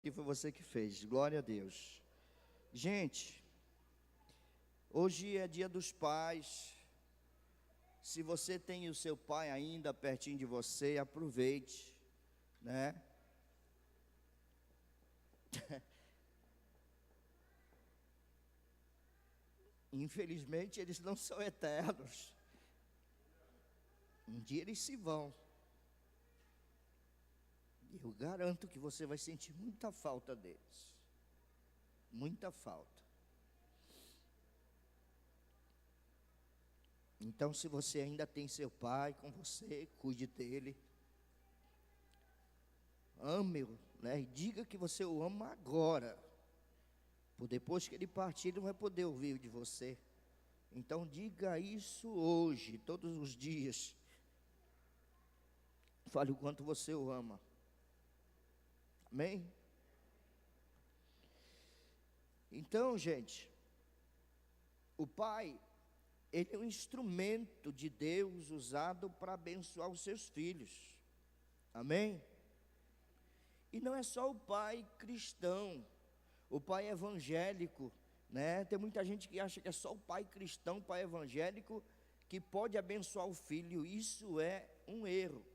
Que foi você que fez, glória a Deus. Gente, hoje é dia dos pais. Se você tem o seu pai ainda pertinho de você, aproveite, né? Infelizmente eles não são eternos. Um dia eles se vão. Eu garanto que você vai sentir muita falta deles. Muita falta. Então, se você ainda tem seu pai com você, cuide dele. Ame-o, né? E diga que você o ama agora. Por depois que ele partir, ele não vai poder ouvir de você. Então, diga isso hoje, todos os dias. Fale o quanto você o ama. Amém? Então, gente, o pai, ele é um instrumento de Deus usado para abençoar os seus filhos. Amém? E não é só o pai cristão, o pai evangélico, né? Tem muita gente que acha que é só o pai cristão, o pai evangélico, que pode abençoar o filho. Isso é um erro.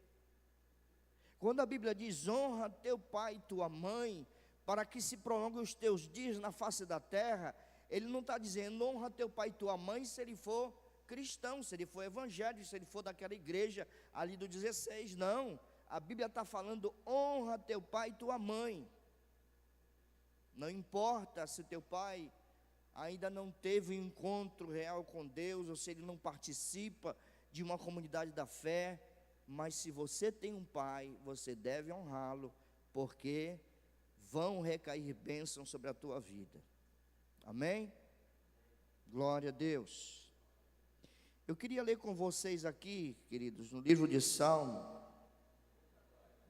Quando a Bíblia diz, honra teu pai e tua mãe, para que se prolonguem os teus dias na face da terra, ele não está dizendo, honra teu pai e tua mãe se ele for cristão, se ele for evangélico, se ele for daquela igreja ali do 16, não. A Bíblia está falando, honra teu pai e tua mãe. Não importa se teu pai ainda não teve um encontro real com Deus, ou se ele não participa de uma comunidade da fé, mas se você tem um pai, você deve honrá-lo, porque vão recair bênçãos sobre a tua vida. Amém? Glória a Deus. Eu queria ler com vocês aqui, queridos, no livro de Salmo.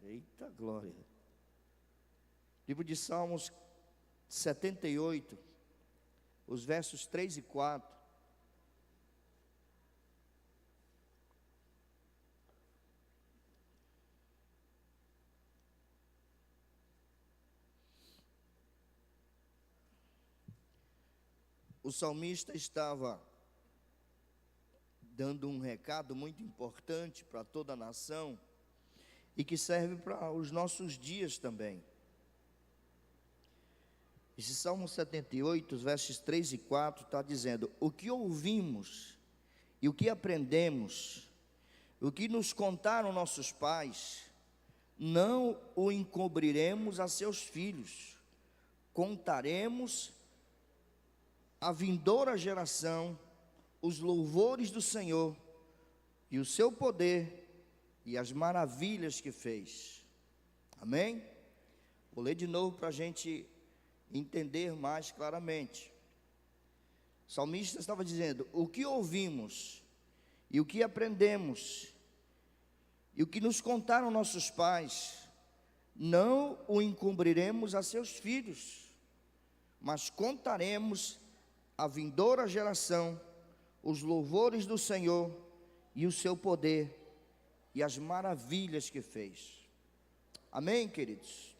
Eita glória. Livro de Salmos 78, os versos 3 e 4. O salmista estava dando um recado muito importante para toda a nação e que serve para os nossos dias também. Esse Salmo 78, os versos 3 e 4, está dizendo: o que ouvimos e o que aprendemos, o que nos contaram nossos pais, não o encobriremos a seus filhos, contaremos a vindoura geração os louvores do Senhor e o seu poder e as maravilhas que fez. Amém? Vou ler de novo para a gente entender mais claramente. O salmista estava dizendo: o que ouvimos e o que aprendemos e o que nos contaram nossos pais, não o encobriremos a seus filhos, mas contaremos a vindoura geração os louvores do Senhor e o seu poder e as maravilhas que fez. Amém, queridos?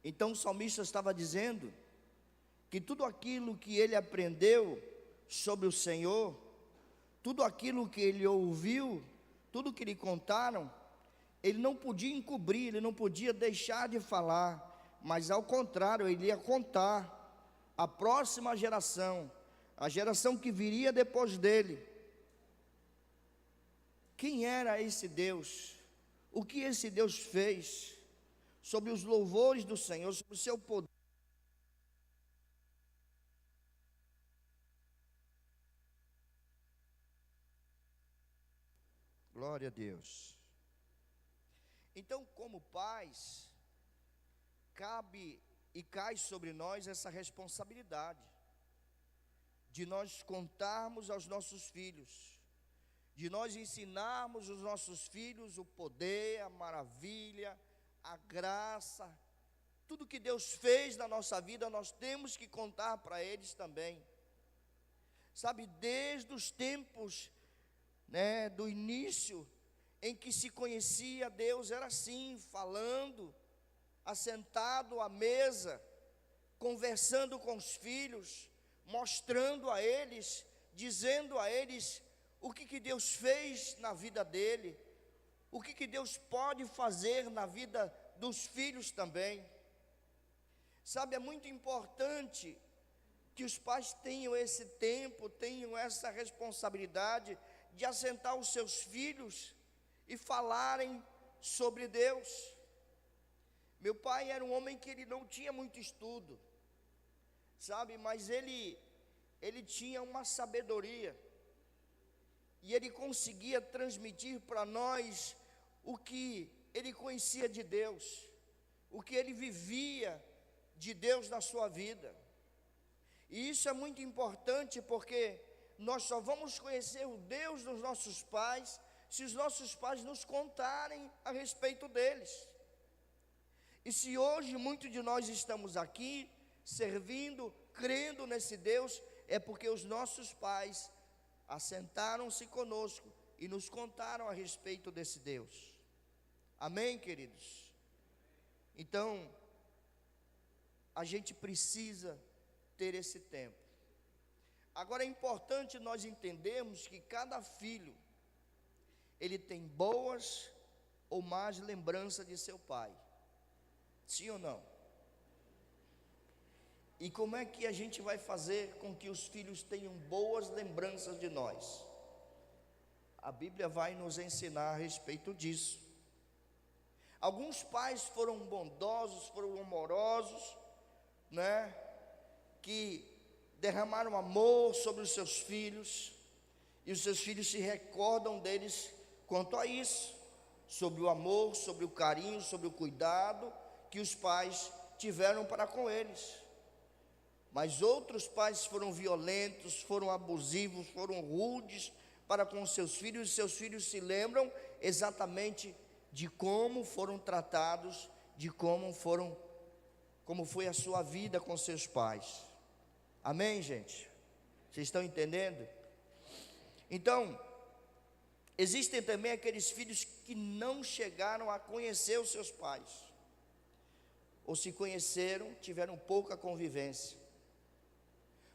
Então o salmista estava dizendo que tudo aquilo que ele aprendeu sobre o Senhor, tudo aquilo que ele ouviu, tudo que lhe contaram, ele não podia encobrir, ele não podia deixar de falar, mas ao contrário, ele ia contar a próxima geração, a geração que viria depois dele. Quem era esse Deus? O que esse Deus fez? Sobre os louvores do Senhor, sobre o seu poder. Glória a Deus. Então, como pais, cabe e cai sobre nós essa responsabilidade de nós contarmos aos nossos filhos, de nós ensinarmos os nossos filhos o poder, a maravilha, a graça, tudo que Deus fez na nossa vida, nós temos que contar para eles também. Sabe, desde os tempos, né, do início, em que se conhecia Deus, era assim, falando, assentado à mesa, conversando com os filhos, mostrando a eles, dizendo a eles o que Deus fez na vida dele, o que Deus pode fazer na vida dos filhos também. Sabe, é muito importante que os pais tenham esse tempo, tenham essa responsabilidade de assentar os seus filhos e falarem sobre Deus. Meu pai era um homem que ele não tinha muito estudo, sabe, mas ele tinha uma sabedoria, e ele conseguia transmitir para nós o que ele conhecia de Deus, o que ele vivia de Deus na sua vida. E isso é muito importante, porque nós só vamos conhecer o Deus dos nossos pais se os nossos pais nos contarem a respeito deles. E se hoje muitos de nós estamos aqui servindo, crendo nesse Deus, é porque os nossos pais assentaram-se conosco e nos contaram a respeito desse Deus. Amém, queridos? Então, a gente precisa ter esse tempo. Agora é importante nós entendermos que cada filho, ele tem boas ou más lembranças de seu pai. Sim ou não? E como é que a gente vai fazer com que os filhos tenham boas lembranças de nós? A Bíblia vai nos ensinar a respeito disso. Alguns pais foram bondosos, foram amorosos, né? Que derramaram amor sobre os seus filhos, e os seus filhos se recordam deles quanto a isso, sobre o amor, sobre o carinho, sobre o cuidado que os pais tiveram para com eles. Mas outros pais foram violentos, foram abusivos, foram rudes para com seus filhos, e seus filhos se lembram exatamente de como foram tratados, de como foi a sua vida com seus pais. Amém, gente? Vocês estão entendendo? Então, existem também aqueles filhos que não chegaram a conhecer os seus pais, ou se conheceram, tiveram pouca convivência.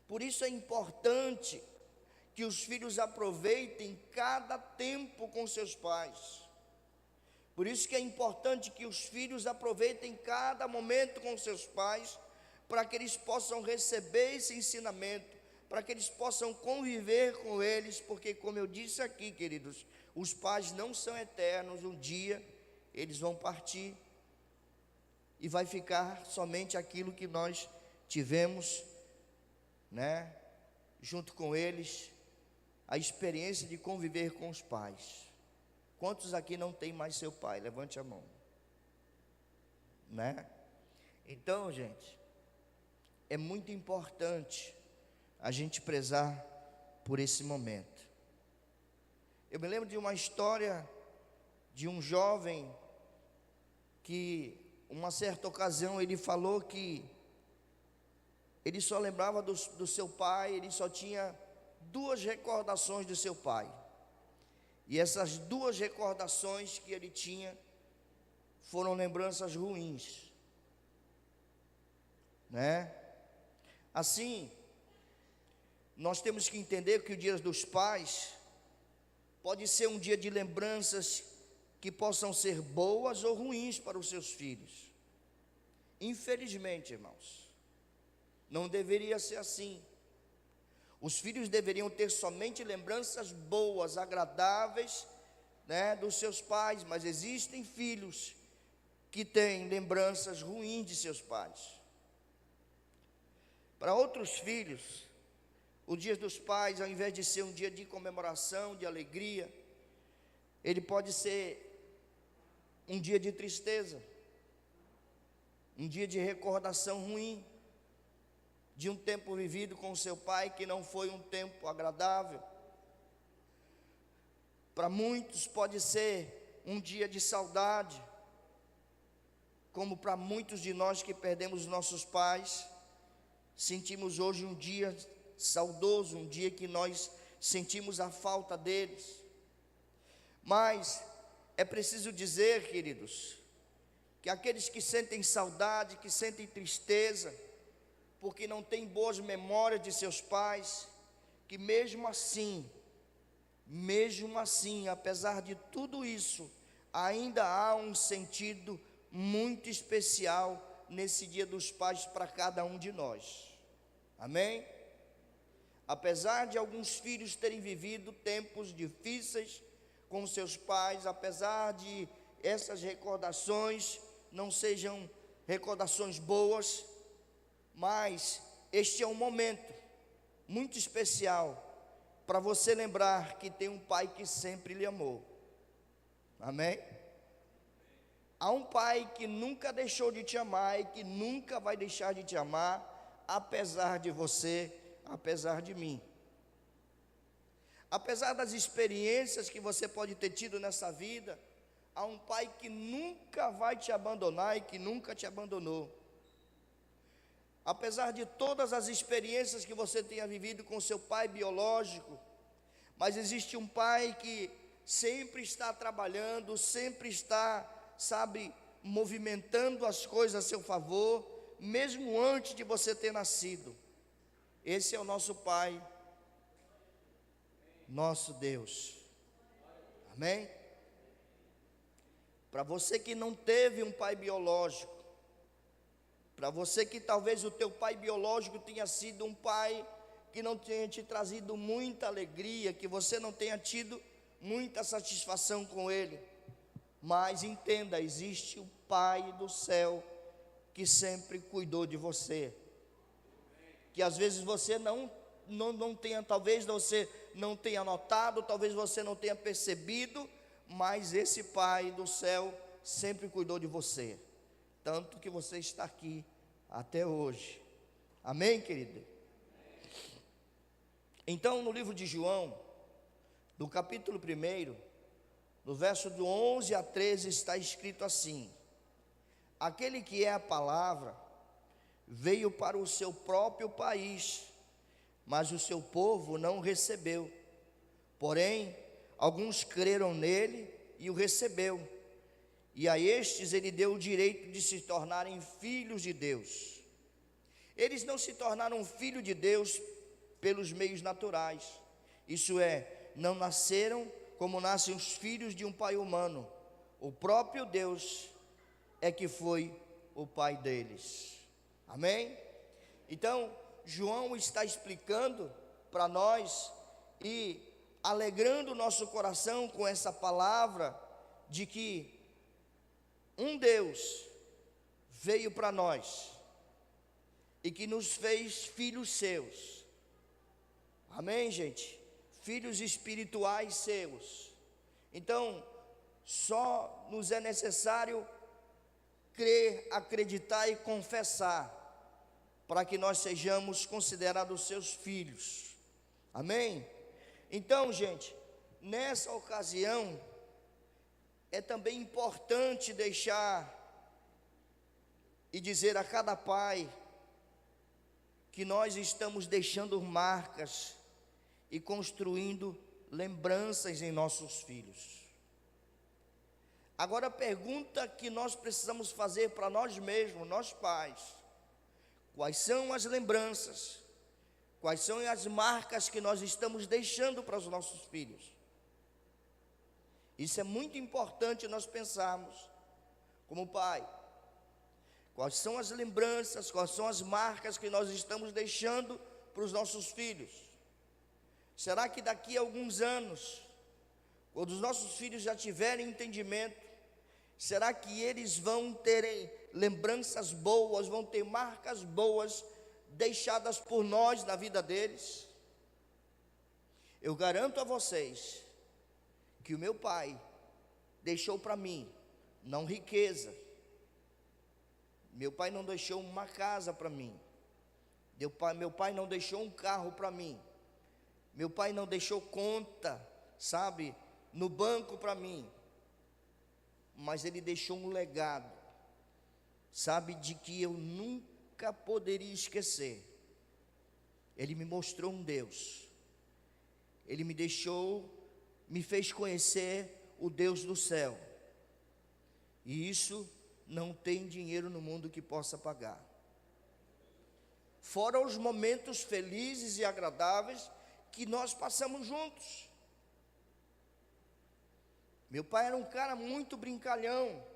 Por isso é importante que os filhos aproveitem cada tempo com seus pais. Por isso que é importante que os filhos aproveitem cada momento com seus pais, para que eles possam receber esse ensinamento, para que eles possam conviver com eles, porque como eu disse aqui, queridos, os pais não são eternos, um dia eles vão partir, e vai ficar somente aquilo que nós tivemos, né, junto com eles, a experiência de conviver com os pais. Quantos aqui não tem mais seu pai? Levante a mão, né? Então, gente, é muito importante a gente prezar por esse momento. Eu me lembro de uma história de um jovem que, uma certa ocasião, ele falou que ele só lembrava do seu pai, ele só tinha 2 recordações do seu pai. E essas 2 recordações que ele tinha foram lembranças ruins, né? Assim, nós temos que entender que o Dia dos Pais pode ser um dia de lembranças que possam ser boas ou ruins para os seus filhos. Infelizmente, irmãos, não deveria ser assim. Os filhos deveriam ter somente lembranças boas, agradáveis, né, dos seus pais, mas existem filhos que têm lembranças ruins de seus pais. Para outros filhos, o Dia dos Pais, ao invés de ser um dia de comemoração, de alegria, ele pode ser um dia de tristeza, um dia de recordação ruim, de um tempo vivido com o seu pai que não foi um tempo agradável. Para muitos pode ser um dia de saudade, como para muitos de nós que perdemos nossos pais, sentimos hoje um dia saudoso, um dia que nós sentimos a falta deles. Mas é preciso dizer, queridos, que aqueles que sentem saudade, que sentem tristeza, porque não têm boas memórias de seus pais, que mesmo assim, apesar de tudo isso, ainda há um sentido muito especial nesse Dia dos Pais para cada um de nós. Amém? Apesar de alguns filhos terem vivido tempos difíceis com seus pais, apesar de essas recordações não sejam recordações boas, mas este é um momento muito especial para você lembrar que tem um pai que sempre lhe amou. Amém? Há um pai que nunca deixou de te amar e que nunca vai deixar de te amar, apesar de você, apesar de mim. Apesar das experiências que você pode ter tido nessa vida, há um pai que nunca vai te abandonar e que nunca te abandonou. Apesar de todas as experiências que você tenha vivido com seu pai biológico, mas existe um pai que sempre está trabalhando, sempre está, movimentando as coisas a seu favor, mesmo antes de você ter nascido. Esse é o nosso Pai, nosso Deus. Amém? Para você que não teve um pai biológico, para você que talvez o teu pai biológico tenha sido um pai que não tenha te trazido muita alegria, que você não tenha tido muita satisfação com ele, mas entenda, existe o Pai do céu que sempre cuidou de você, que às vezes você não tenha, talvez você não tenha notado, talvez você não tenha percebido, mas esse Pai do céu sempre cuidou de você, tanto que você está aqui até hoje. Amém, querido? Então, no livro de João, no capítulo 1, no verso do 11 a 13, está escrito assim: aquele que é a palavra veio para o seu próprio país, mas o seu povo não o recebeu. Porém, alguns creram nele e o recebeu, e a estes ele deu o direito de se tornarem filhos de Deus. Eles não se tornaram filhos de Deus pelos meios naturais, isso é, não nasceram como nascem os filhos de um pai humano. O próprio Deus é que foi o pai deles. Amém? Então, João está explicando para nós e alegrando o nosso coração com essa palavra de que um Deus veio para nós e que nos fez filhos seus. Amém, gente? Filhos espirituais seus. Então, só nos é necessário crer, acreditar e confessar, para que nós sejamos considerados seus filhos. Amém? Então, gente, nessa ocasião, é também importante deixar e dizer a cada pai que nós estamos deixando marcas e construindo lembranças em nossos filhos. Agora a pergunta que nós precisamos fazer para nós mesmos, nós pais: quais são as lembranças, quais são as marcas que nós estamos deixando para os nossos filhos? Isso é muito importante nós pensarmos como pai. Quais são as lembranças, quais são as marcas que nós estamos deixando para os nossos filhos? Será que daqui a alguns anos, quando os nossos filhos já tiverem entendimento, será que eles vão terem lembranças boas, vão ter marcas boas deixadas por nós na vida deles? Eu garanto a vocês que o meu pai deixou para mim, não riqueza, meu pai não deixou uma casa para mim, meu pai não deixou um carro para mim, meu pai não deixou conta, no banco para mim, mas ele deixou um legado, de que eu nunca poderia esquecer. Ele me mostrou um Deus, ele me fez conhecer o Deus do céu, e isso não tem dinheiro no mundo que possa pagar. Fora os momentos felizes e agradáveis que nós passamos juntos. Meu pai era um cara muito brincalhão,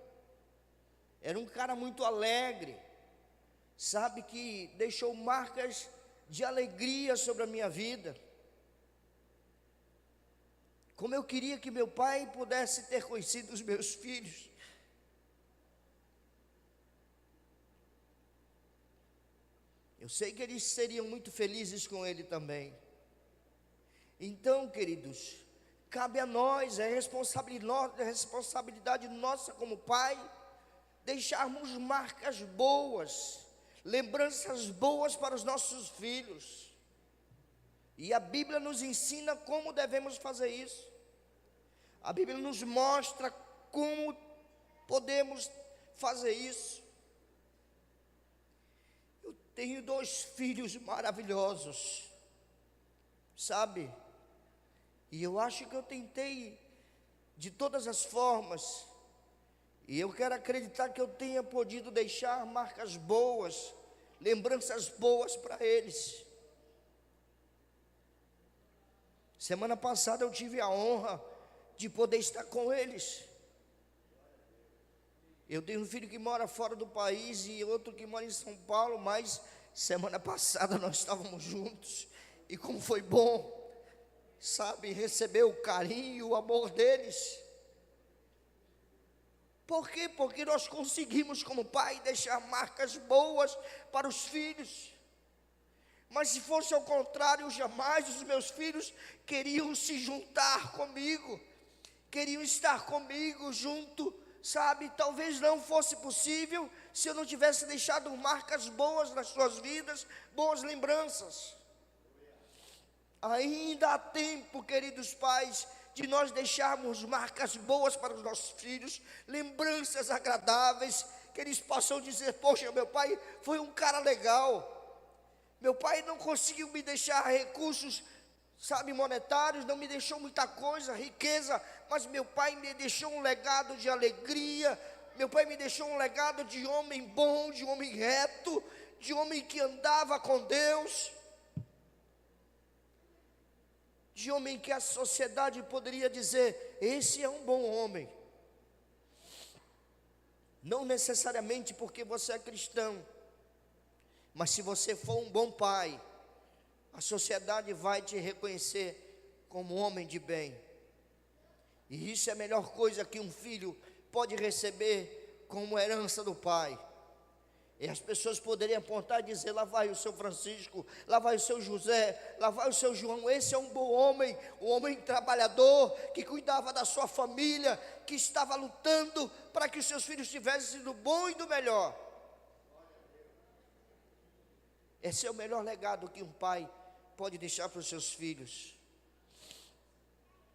era um cara muito alegre, sabe, que deixou marcas de alegria sobre a minha vida. Como eu queria que meu pai pudesse ter conhecido os meus filhos. Eu sei que eles seriam muito felizes com ele também. Então, queridos, cabe a nós, é responsabilidade nossa como pai, deixarmos marcas boas, lembranças boas para os nossos filhos. E a Bíblia nos ensina como devemos fazer isso. A Bíblia nos mostra como podemos fazer isso. Eu tenho 2 filhos maravilhosos, sabe? E eu acho que eu tentei de todas as formas, e eu quero acreditar que eu tenha podido deixar marcas boas, lembranças boas para eles. Semana passada eu tive a honra de poder estar com eles. Eu tenho um filho que mora fora do país e outro que mora em São Paulo, mas semana passada nós estávamos juntos, e como foi bom, sabe, receber o carinho e o amor deles. Por quê? Porque nós conseguimos como pai deixar marcas boas para os filhos. Mas se fosse ao contrário, jamais os meus filhos queriam se juntar comigo, queriam estar comigo junto, sabe? Talvez não fosse possível se eu não tivesse deixado marcas boas nas suas vidas, boas lembranças. Ainda há tempo, queridos pais, de nós deixarmos marcas boas para os nossos filhos, lembranças agradáveis, que eles possam dizer: poxa, meu pai foi um cara legal. Meu pai não conseguiu me deixar recursos, sabe, monetários, não me deixou muita coisa, riqueza, mas meu pai me deixou um legado de alegria. Meu pai me deixou um legado de homem bom, de homem reto, de homem que andava com Deus, de homem que a sociedade poderia dizer: esse é um bom homem. Não necessariamente porque você é cristão, mas se você for um bom pai, a sociedade vai te reconhecer como homem de bem. E isso é a melhor coisa que um filho pode receber como herança do pai. E as pessoas poderiam apontar e dizer: lá vai o seu Francisco, lá vai o seu José, lá vai o seu João. Esse é um bom homem, um homem trabalhador, que cuidava da sua família, que estava lutando para que os seus filhos tivessem do bom e do melhor. Esse é o melhor legado que um pai pode deixar para os seus filhos.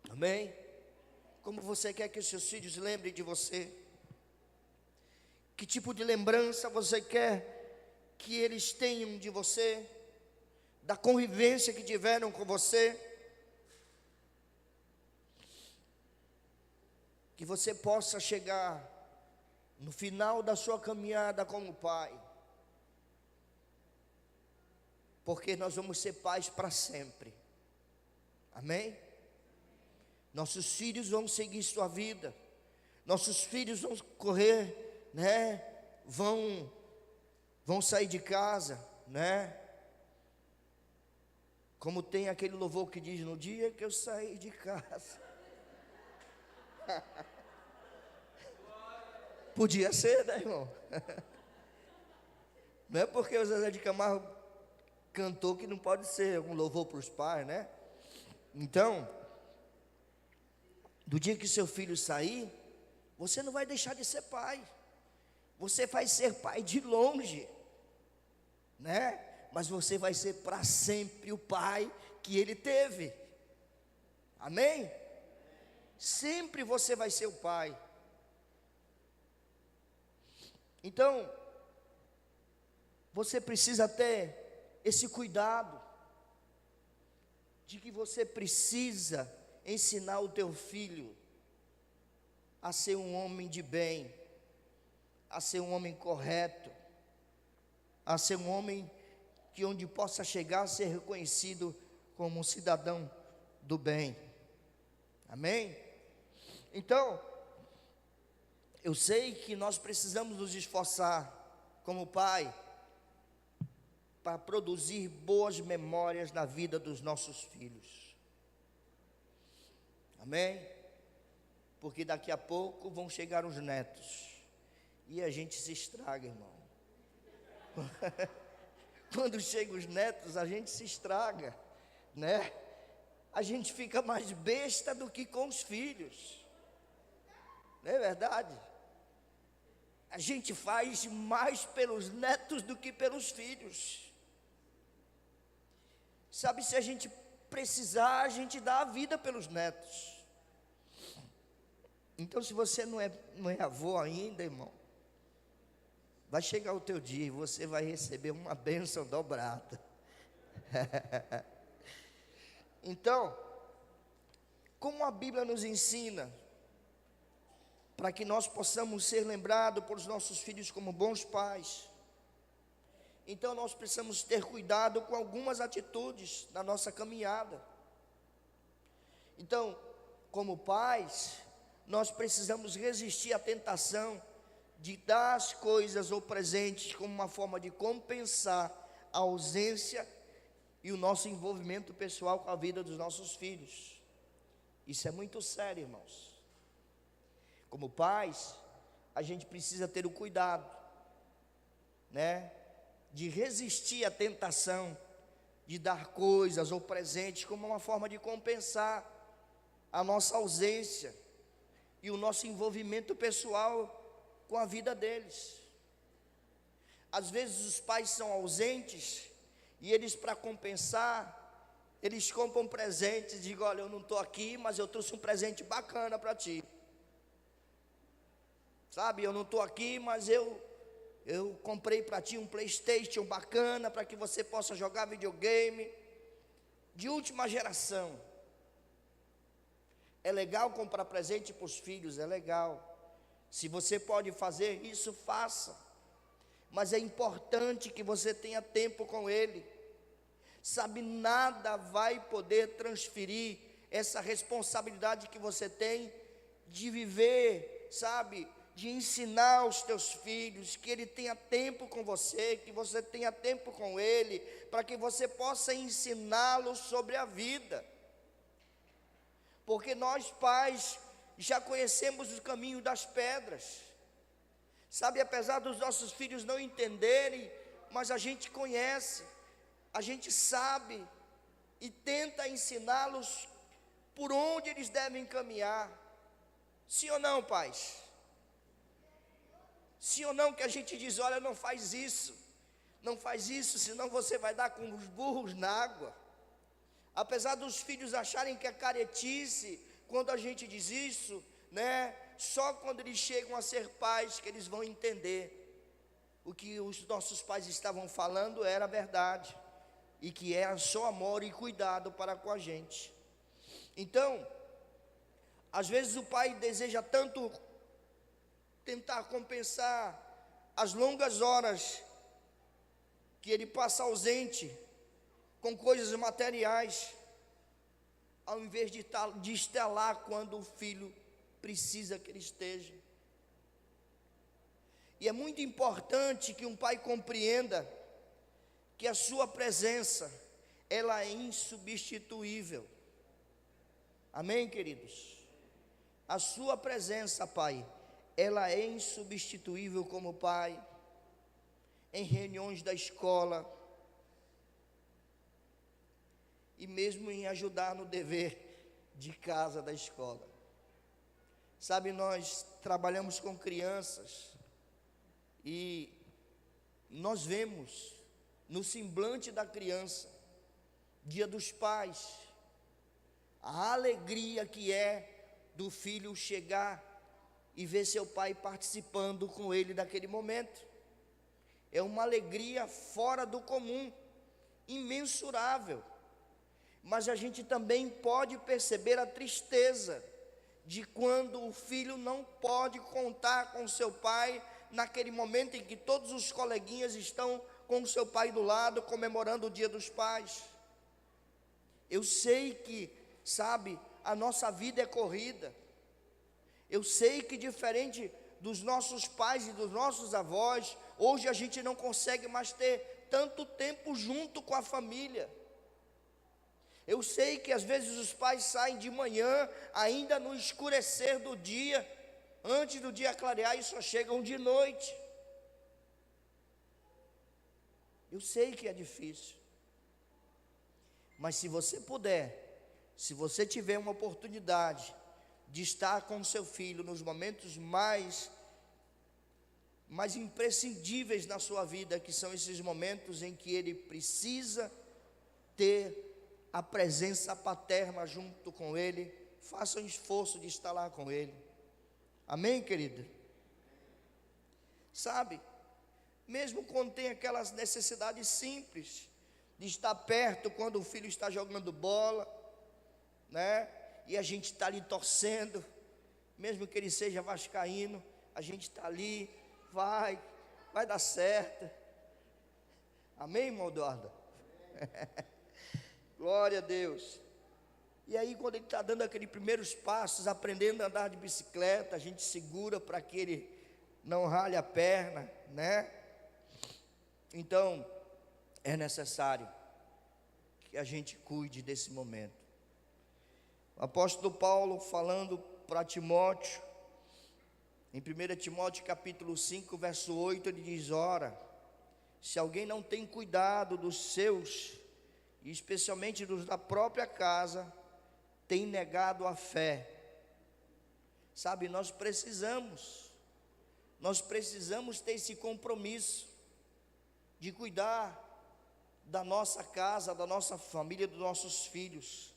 Amém? Como você quer que os seus filhos lembrem de você? Que tipo de lembrança você quer que eles tenham de você? Da convivência que tiveram com você? Que você possa chegar no final da sua caminhada como pai, porque nós vamos ser pais para sempre. Amém? Nossos filhos vão seguir sua vida, nossos filhos vão correr, né? Vão sair de casa, né? Como tem aquele louvor que diz: no dia que eu saí de casa. Podia ser, né, irmão? Não é porque o Zezé de Camargo cantou que não pode ser um louvor para os pais, né? Então, do dia que seu filho sair, você não vai deixar de ser pai. Você vai ser pai de longe, né? Mas você vai ser para sempre o pai que ele teve. Amém? Sempre você vai ser o pai. Então, você precisa ter esse cuidado de que você precisa ensinar o teu filho a ser um homem de bem, a ser um homem correto, a ser um homem que onde possa chegar a ser reconhecido como um cidadão do bem. Amém? Então, eu sei que nós precisamos nos esforçar como pai para produzir boas memórias na vida dos nossos filhos. Amém? Porque daqui a pouco vão chegar os netos e a gente se estraga, irmão. Quando chegam os netos, a gente se estraga, né? A gente fica mais besta do que com os filhos. Não é verdade? A gente faz mais pelos netos do que pelos filhos. Sabe, se a gente precisar, a gente dá a vida pelos netos. Então, se você não é avô ainda, irmão, vai chegar o teu dia e você vai receber uma bênção dobrada. Então, como a Bíblia nos ensina, para que nós possamos ser lembrados por nossos filhos como bons pais, então nós precisamos ter cuidado com algumas atitudes na nossa caminhada. Então, como pais, nós precisamos resistir à tentação de dar as coisas ou presentes como uma forma de compensar a ausência e o nosso envolvimento pessoal com a vida dos nossos filhos. Isso é muito sério, irmãos. Como pais, a gente precisa ter o cuidado, né, de resistir à tentação de dar coisas ou presentes como uma forma de compensar a nossa ausência e o nosso envolvimento pessoal com a vida deles. Às vezes os pais são ausentes e eles, para compensar, eles compram presentes e dizem: olha, eu não estou aqui, mas eu trouxe um presente bacana para ti. Sabe, eu não estou aqui, mas eu comprei para ti um PlayStation bacana, para que você possa jogar videogame de última geração. É legal comprar presente para os filhos, é legal. Se você pode fazer isso, faça. Mas é importante que você tenha tempo com ele. Sabe, nada vai poder transferir essa responsabilidade que você tem de viver, sabe, de ensinar os teus filhos, que ele tenha tempo com você, que você tenha tempo com ele, para que você possa ensiná-los sobre a vida. Porque nós pais já conhecemos o caminho das pedras. Sabe, apesar dos nossos filhos não entenderem, mas a gente conhece, a gente sabe e tenta ensiná-los por onde eles devem caminhar. Sim ou não, pais? Sim ou não, que a gente diz: olha, não faz isso, senão você vai dar com os burros na água. Apesar dos filhos acharem que é caretice quando a gente diz isso, né? Só quando eles chegam a ser pais que eles vão entender o que os nossos pais estavam falando era verdade, e que era só amor e cuidado para com a gente. Então, às vezes o pai deseja tanto tentar compensar as longas horas que ele passa ausente com coisas materiais, ao invés de estar lá quando o filho precisa que ele esteja. E é muito importante que um pai compreenda que a sua presença, ela é insubstituível. Amém, queridos? A sua presença, pai, ela é insubstituível como pai, em reuniões da escola, e mesmo em ajudar no dever de casa da escola. Sabe, nós trabalhamos com crianças e nós vemos no semblante da criança, Dia dos Pais, a alegria que é do filho chegar e ver seu pai participando com ele daquele momento. É uma alegria fora do comum, imensurável. Mas a gente também pode perceber a tristeza de quando o filho não pode contar com seu pai naquele momento em que todos os coleguinhas estão com o seu pai do lado, comemorando o Dia dos Pais. Eu sei que, sabe, a nossa vida é corrida. Eu sei que diferente dos nossos pais e dos nossos avós, hoje a gente não consegue mais ter tanto tempo junto com a família. Eu sei que às vezes os pais saem de manhã, ainda no escurecer do dia, antes do dia clarear, e só chegam de noite. Eu sei que é difícil, mas se você puder, se você tiver uma oportunidade de estar com seu filho nos momentos mais imprescindíveis na sua vida, que são esses momentos em que ele precisa ter a presença paterna junto com ele, faça um esforço de estar lá com ele. Amém, querida? Sabe, mesmo quando tem aquelas necessidades simples de estar perto quando o filho está jogando bola, né? E a gente está ali torcendo, mesmo que ele seja vascaíno, a gente está ali, vai dar certo. Amém, irmão Eduardo? Glória a Deus. E aí quando ele está dando aqueles primeiros passos, aprendendo a andar de bicicleta, a gente segura para que ele não rale a perna, né? Então, é necessário que a gente cuide desse momento. O apóstolo Paulo, falando para Timóteo, em 1 Timóteo capítulo 5, verso 8, ele diz: ora, se alguém não tem cuidado dos seus, e especialmente dos da própria casa, tem negado a fé. Sabe, nós precisamos ter esse compromisso de cuidar da nossa casa, da nossa família, dos nossos filhos,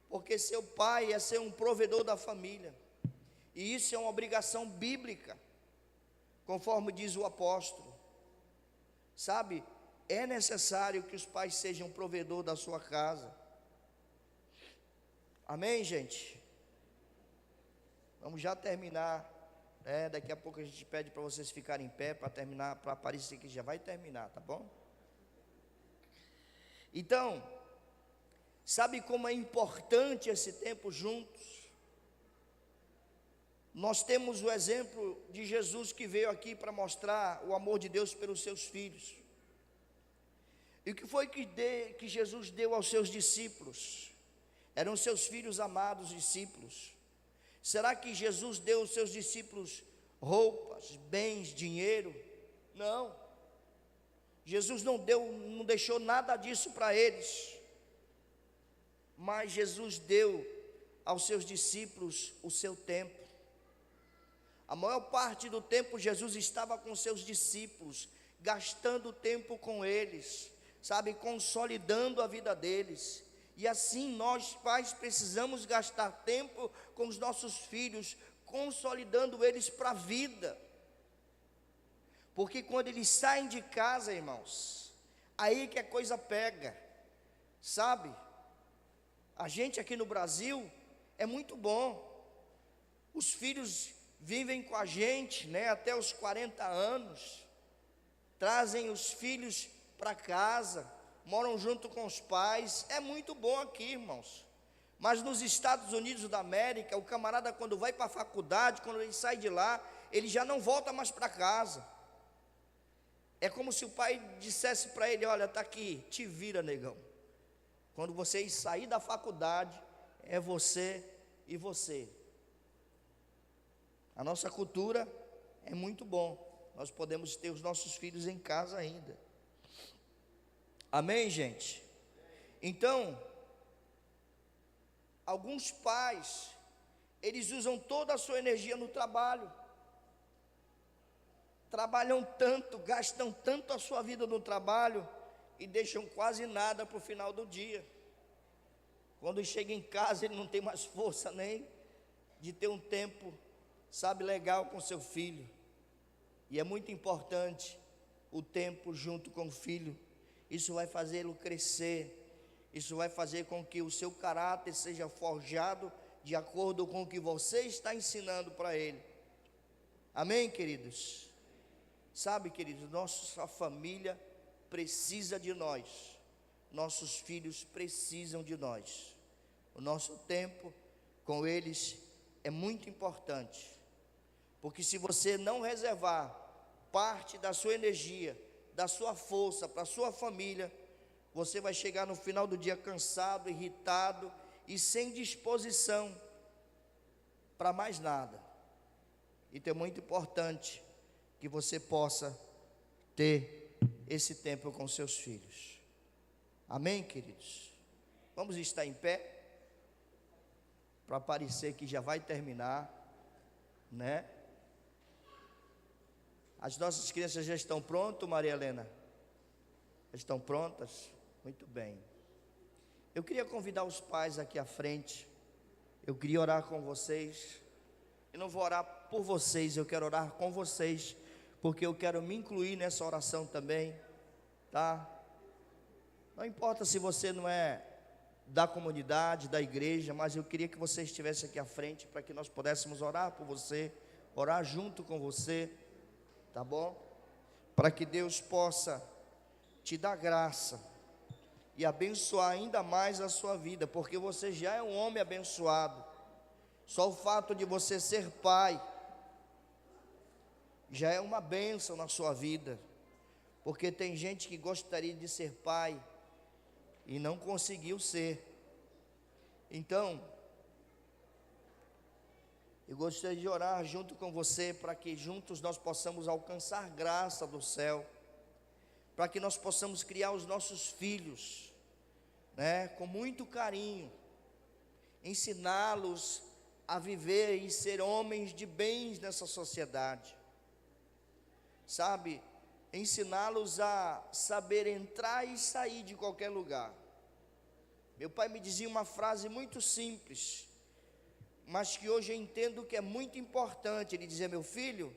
porque ser pai é ser um provedor da família, e isso é uma obrigação bíblica, conforme diz o apóstolo. Sabe, é necessário que os pais sejam provedor da sua casa. Amém, gente? Vamos já terminar, né? Daqui a pouco a gente pede para vocês ficarem em pé para terminar, para parecer que já vai terminar, tá bom? Então, sabe como é importante esse tempo juntos? Nós temos o exemplo de Jesus, que veio aqui para mostrar o amor de Deus pelos seus filhos. E o que foi que Jesus deu aos seus discípulos? Eram seus filhos amados discípulos. Será que Jesus deu aos seus discípulos roupas, bens, dinheiro? Não. Jesus não deixou nada disso para eles. Mas Jesus deu aos seus discípulos o seu tempo. A maior parte do tempo Jesus estava com seus discípulos, gastando tempo com eles, sabe, consolidando a vida deles. E assim nós pais precisamos gastar tempo com os nossos filhos, consolidando eles para a vida. Porque quando eles saem de casa, irmãos, aí que a coisa pega, sabe? A gente aqui no Brasil é muito bom. Os filhos vivem com a gente, né, até os 40 anos, trazem os filhos para casa, moram junto com os pais. É muito bom aqui, irmãos. Mas nos Estados Unidos da América, o camarada, quando vai para a faculdade, quando ele sai de lá, ele já não volta mais para casa. É como se o pai dissesse para ele: olha, está aqui, te vira, negão. Quando você sair da faculdade, é você e você. A nossa cultura é muito bom. Nós podemos ter os nossos filhos em casa ainda. Amém, gente? Então, alguns pais, eles usam toda a sua energia no trabalho. Trabalham tanto, gastam tanto a sua vida no trabalho e deixam quase nada para o final do dia. Quando chega em casa, ele não tem mais força nem de ter um tempo, sabe, legal com seu filho. E é muito importante o tempo junto com o filho. Isso vai fazê-lo crescer. Isso vai fazer com que o seu caráter seja forjado de acordo com o que você está ensinando para ele. Amém, queridos? Sabe, queridos, nossa família precisa de nós, nossos filhos precisam de nós. O nosso tempo com eles é muito importante, porque se você não reservar parte da sua energia, da sua força para a sua família, você vai chegar no final do dia cansado, irritado e sem disposição para mais nada. Então é muito importante que você possa ter esse tempo com seus filhos. Amém, queridos? Vamos estar em pé, para parecer que já vai terminar, né? As nossas crianças já estão prontas, Maria Helena? Estão prontas? Muito bem. Eu queria convidar os pais aqui à frente. Eu queria orar com vocês. Eu não vou orar por vocês, eu quero orar com vocês, porque eu quero me incluir nessa oração também, tá? Não importa se você não é da comunidade, da igreja, mas eu queria que você estivesse aqui à frente, para que nós pudéssemos orar por você, orar junto com você, tá bom? Para que Deus possa te dar graça e abençoar ainda mais a sua vida, porque você já é um homem abençoado. Só o fato de você ser pai já é uma bênção na sua vida, porque tem gente que gostaria de ser pai e não conseguiu ser. Então, eu gostaria de orar junto com você, para que juntos nós possamos alcançar graça do céu, para que nós possamos criar os nossos filhos, né, com muito carinho, ensiná-los a viver e ser homens de bens nessa sociedade, sabe, ensiná-los a saber entrar e sair de qualquer lugar. Meu pai me dizia uma frase muito simples, mas que hoje eu entendo que é muito importante. Ele dizia: meu filho,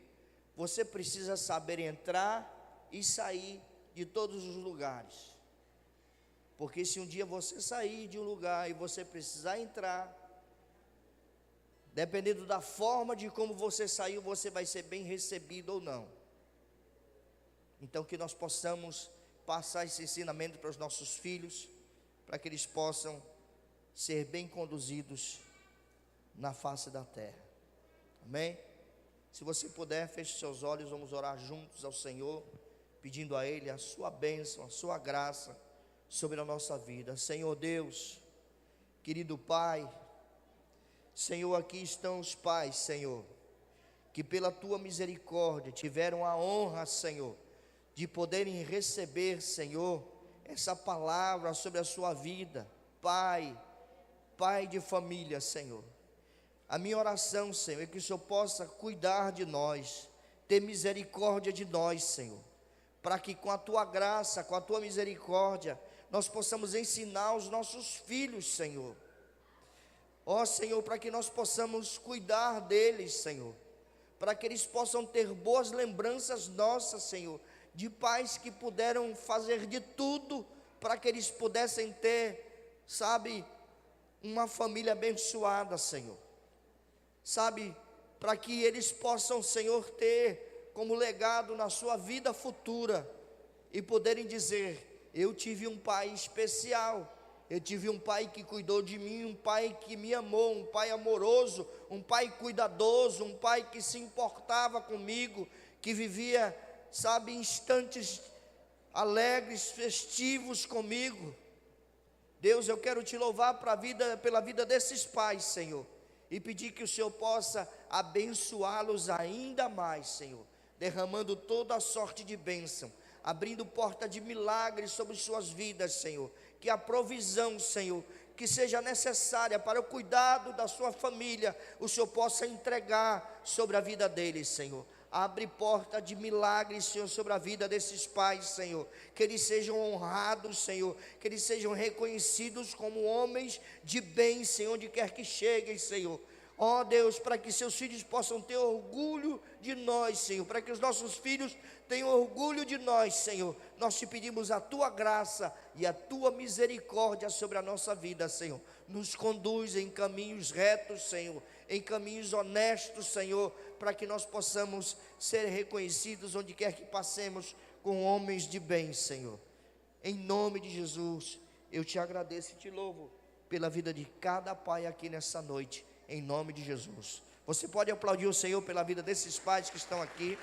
você precisa saber entrar e sair de todos os lugares, porque se um dia você sair de um lugar e você precisar entrar, dependendo da forma de como você saiu, você vai ser bem recebido ou não. Então que nós possamos passar esse ensinamento para os nossos filhos, para que eles possam ser bem conduzidos na face da terra. Amém? Se você puder, feche seus olhos, vamos orar juntos ao Senhor, pedindo a Ele a sua bênção, a sua graça sobre a nossa vida. Senhor Deus, querido Pai, Senhor, aqui estão os pais, Senhor, que pela Tua misericórdia tiveram a honra, Senhor, de poderem receber, Senhor, essa palavra sobre a sua vida. Pai de família, Senhor, a minha oração, Senhor, é que o Senhor possa cuidar de nós, ter misericórdia de nós, Senhor, para que com a Tua graça, com a Tua misericórdia, nós possamos ensinar os nossos filhos, Senhor. Ó Senhor, para que nós possamos cuidar deles, Senhor, para que eles possam ter boas lembranças nossas, Senhor, de pais que puderam fazer de tudo para que eles pudessem ter, sabe, uma família abençoada, Senhor, sabe, para que eles possam, Senhor, ter como legado na sua vida futura e poderem dizer: eu tive um pai especial, eu tive um pai que cuidou de mim, um pai que me amou, um pai amoroso, um pai cuidadoso, um pai que se importava comigo, que vivia, sabe, instantes alegres, festivos comigo. Deus, eu quero te louvar pela vida desses pais, Senhor, e pedir que o Senhor possa abençoá-los ainda mais, Senhor, derramando toda a sorte de bênção, abrindo porta de milagres sobre suas vidas, Senhor, que a provisão, Senhor, que seja necessária para o cuidado da sua família, o Senhor possa entregar sobre a vida deles, Senhor. Abre porta de milagres, Senhor, sobre a vida desses pais, Senhor, que eles sejam honrados, Senhor, que eles sejam reconhecidos como homens de bem, Senhor, onde quer que cheguem, Senhor. Ó Deus, para que seus filhos possam ter orgulho de nós, Senhor, para que os nossos filhos tenham orgulho de nós, Senhor, nós te pedimos a Tua graça e a Tua misericórdia sobre a nossa vida, Senhor. Nos conduz em caminhos retos, Senhor, em caminhos honestos, Senhor, para que nós possamos ser reconhecidos onde quer que passemos com homens de bem, Senhor. Em nome de Jesus, eu te agradeço e te louvo pela vida de cada pai aqui nessa noite, em nome de Jesus. Você pode aplaudir o Senhor pela vida desses pais que estão aqui.